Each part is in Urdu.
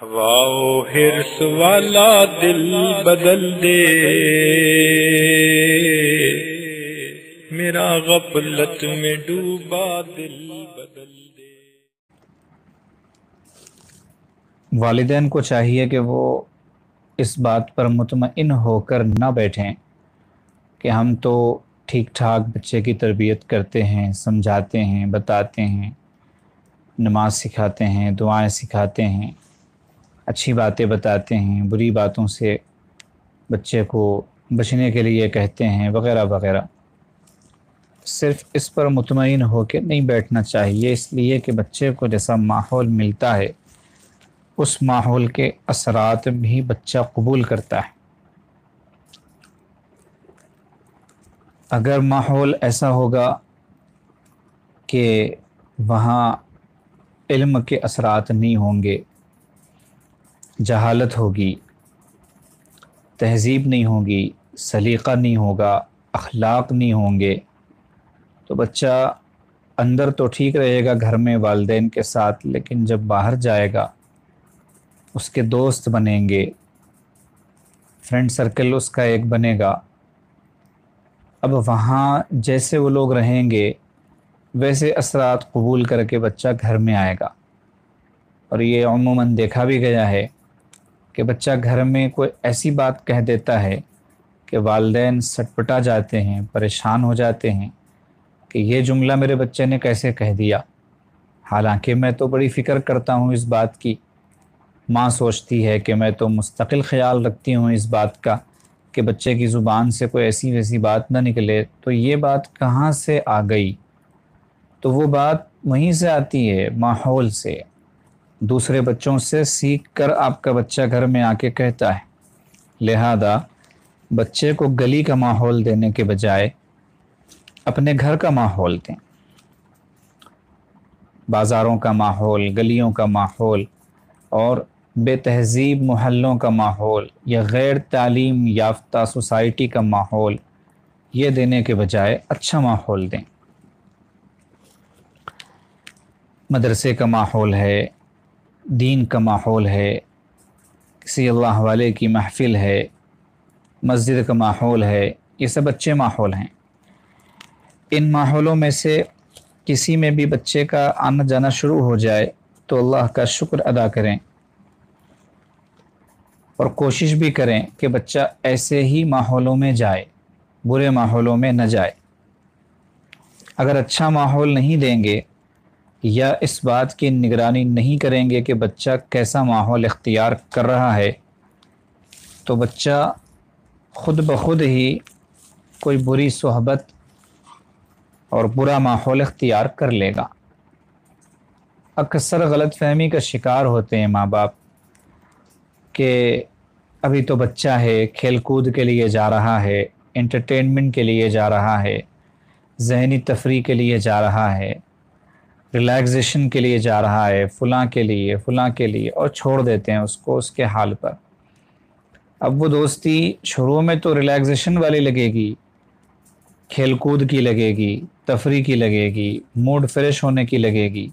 واؤ ہرس والا دل بدل دے، میرا غفلت میں ڈوبا دل بدل دے۔ والدین کو چاہیے کہ وہ اس بات پر مطمئن ہو کر نہ بیٹھیں کہ ہم تو ٹھیک ٹھاک بچے کی تربیت کرتے ہیں، سمجھاتے ہیں، بتاتے ہیں، نماز سکھاتے ہیں، دعائیں سکھاتے ہیں، اچھی باتیں بتاتے ہیں، بری باتوں سے بچے کو بچنے کے لیے کہتے ہیں، وغیرہ وغیرہ۔ صرف اس پر مطمئن ہو کے نہیں بیٹھنا چاہیے، اس لیے کہ بچے کو جیسا ماحول ملتا ہے اس ماحول کے اثرات بھی بچہ قبول کرتا ہے۔ اگر ماحول ایسا ہوگا کہ وہاں علم کے اثرات نہیں ہوں گے، جہالت ہوگی، تہذیب نہیں ہوگی، سلیقہ نہیں ہوگا، اخلاق نہیں ہوں گے، تو بچہ اندر تو ٹھیک رہے گا گھر میں والدین کے ساتھ، لیکن جب باہر جائے گا اس کے دوست بنیں گے، فرینڈ سرکل اس کا ایک بنے گا، اب وہاں جیسے وہ لوگ رہیں گے ویسے اثرات قبول کر کے بچہ گھر میں آئے گا۔ اور یہ عموماً دیکھا بھی گیا ہے کہ بچہ گھر میں کوئی ایسی بات کہہ دیتا ہے کہ والدین سٹپٹا جاتے ہیں، پریشان ہو جاتے ہیں کہ یہ جملہ میرے بچے نے کیسے کہہ دیا، حالانکہ میں تو بڑی فکر کرتا ہوں اس بات کی۔ ماں سوچتی ہے کہ میں تو مستقل خیال رکھتی ہوں اس بات کا کہ بچے کی زبان سے کوئی ایسی ویسی بات نہ نکلے، تو یہ بات کہاں سے آ گئی؟ تو وہ بات وہیں سے آتی ہے، ماحول سے، دوسرے بچوں سے سیکھ کر آپ کا بچہ گھر میں آ کے کہتا ہے۔ لہذا بچے کو گلی کا ماحول دینے کے بجائے اپنے گھر کا ماحول دیں، بازاروں کا ماحول، گلیوں کا ماحول اور بے تہذیب محلوں کا ماحول یا غیر تعلیم یافتہ سوسائٹی کا ماحول، یہ دینے کے بجائے اچھا ماحول دیں۔ مدرسے کا ماحول ہے، دین کا ماحول ہے، کسی اللہ والے کی محفل ہے، مسجد کا ماحول ہے، یہ سب اچھے ماحول ہیں۔ ان ماحولوں میں سے کسی میں بھی بچے کا آنا جانا شروع ہو جائے تو اللہ کا شکر ادا کریں اور کوشش بھی کریں کہ بچہ ایسے ہی ماحولوں میں جائے، برے ماحولوں میں نہ جائے۔ اگر اچھا ماحول نہیں دیں گے یا اس بات کی نگرانی نہیں کریں گے کہ بچہ کیسا ماحول اختیار کر رہا ہے، تو بچہ خود بخود ہی کوئی بری صحبت اور برا ماحول اختیار کر لے گا۔ اکثر غلط فہمی کا شکار ہوتے ہیں ماں باپ کہ ابھی تو بچہ ہے، کھیل کود کے لیے جا رہا ہے، انٹرٹینمنٹ کے لیے جا رہا ہے، ذہنی تفریح کے لیے جا رہا ہے، ریلیکسیشن کے لیے جا رہا ہے، فلاں کے لیے، اور چھوڑ دیتے ہیں اس کو اس کے حال پر۔ اب وہ دوستی شروع میں تو ریلیکسیشن والی لگے گی، کھیل کود کی لگے گی، تفریح کی لگے گی، موڈ فریش ہونے کی لگے گی،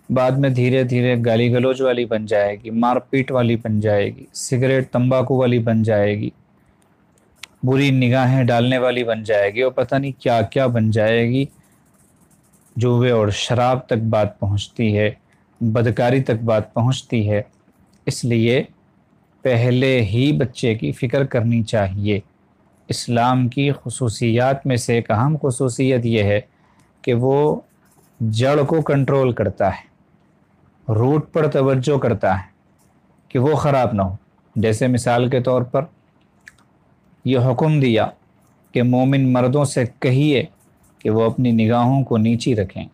بعد میں دھیرے دھیرے گالی گلوچ والی بن جائے گی، مار پیٹ والی بن جائے گی، سگریٹ تمباکو والی بن جائے گی، بری نگاہیں ڈالنے والی بن جائے گی، اور پتہ نہیں کیا کیا بن جائے گی۔ جوے اور شراب تک بات پہنچتی ہے، بدکاری تک بات پہنچتی ہے۔ اس لیے پہلے ہی بچے کی فکر کرنی چاہیے۔ اسلام کی خصوصیات میں سے ایک اہم خصوصیت یہ ہے کہ وہ جڑ کو کنٹرول کرتا ہے، روٹ پر توجہ کرتا ہے کہ وہ خراب نہ ہو۔ جیسے مثال کے طور پر یہ حکم دیا کہ مومن مردوں سے کہیے کہ وہ اپنی نگاہوں کو نیچی رکھیں،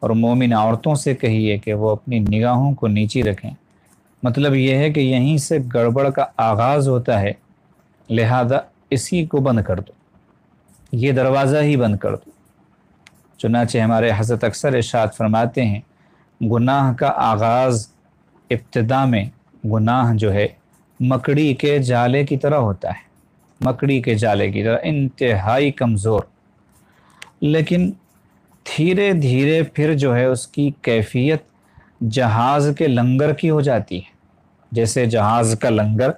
اور مومن عورتوں سے کہیے کہ وہ اپنی نگاہوں کو نیچی رکھیں۔ مطلب یہ ہے کہ یہیں سے گڑبڑ کا آغاز ہوتا ہے، لہذا اسی کو بند کر دو، یہ دروازہ ہی بند کر دو۔ چنانچہ ہمارے حضرت اکثر ارشاد فرماتے ہیں، گناہ کا آغاز ابتدا میں گناہ جو ہے مکڑی کے جالے کی طرح ہوتا ہے، مکڑی کے جالے کی طرح انتہائی کمزور، لیکن دھیرے دھیرے پھر جو ہے اس کی کیفیت جہاز کے لنگر کی ہو جاتی ہے، جیسے جہاز کا لنگر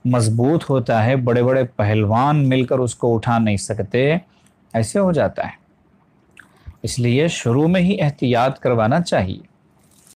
مضبوط ہوتا ہے، بڑے بڑے پہلوان مل کر اس کو اٹھا نہیں سکتے، ایسے ہو جاتا ہے۔ اس لیے شروع میں ہی احتیاط کروانا چاہیے۔